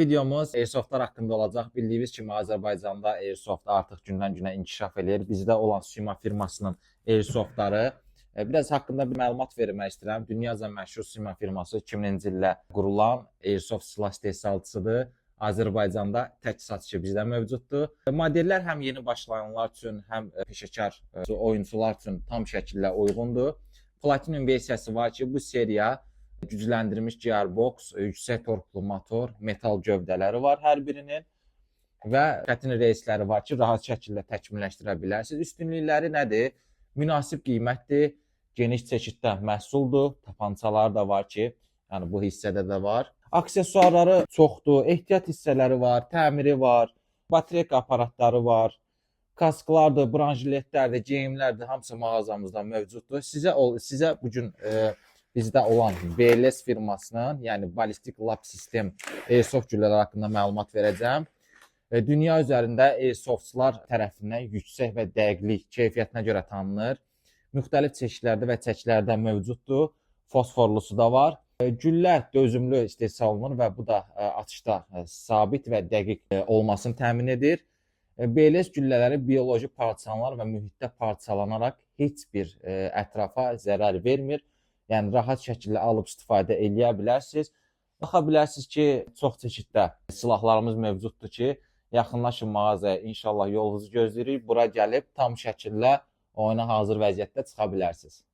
Videomuz Airsoftlar haqqında olacaq. Bildiyiniz kimi Azərbaycanda Airsoft artıq gündən-günə inkişaf edir. Bizdə olan Sima firmasının Airsoftları. Biraz haqqında bir məlumat vermək istəyirəm. Dünyaca məşhur Sima firması 2000-ci ildə qurulan Airsoft silah istehsalçısıdır. Azərbaycanda tək satışı bizdə mövcuddur. Modellər həm yeni başlayanlar üçün, həm peşəkar oyunçular üçün tam şəkildə uyğundur. Platinum versiyası var ki, bu seriya gücləndirilmiş gearbox, yüksək torklu motor, metal gövdələri var hər birinin və çətin reysləri var ki, rahat şəkildə təkmilləşdirə bilərsiniz. Üstünlükləri nədir? Münasib qiymətdir, geniş çeşiddə məhsuldur, tapançalar da var ki, yəni bu hissədə də var. Aksesuarları çoxdur, ehtiyat hissələri var, təmiri var, batereyka aparatları var, kasklardır, branjiletlərdir, geyimlərdir, hamısı mağazamızda mövcuddur. Sizə bugün bizdə olan BLS firmasının, yəni Ballistic Lab System Airsoft güllələri haqqında məlumat verəcəm. Dünya üzərində Airsoftçular tərəfindən yüksək və dəqiqlik keyfiyyətinə görə tanınır. Müxtəlif çeşidlərdə və çəkilərdə mövcuddur. Fosforlusu da var. Güllər dözümlü istehsal olunur və bu da atışda sabit və dəqiq olmasını təmin edir. BLS güllələri bioloji parçalanır və mühitdə parçalanaraq heç bir ətrafa zərər vermir. Yəni rahat şəkildə alıb istifadə edə bilərsiniz. Baxa bilərsiniz ki, çox çeşiddə silahlarımız mövcuddur ki, yaxınlaşın mağazaya, inşallah yolunuzu gözləyirik. Bura gəlib tam şəkildə oyuna hazır vəziyyətdə çıxa bilərsiniz.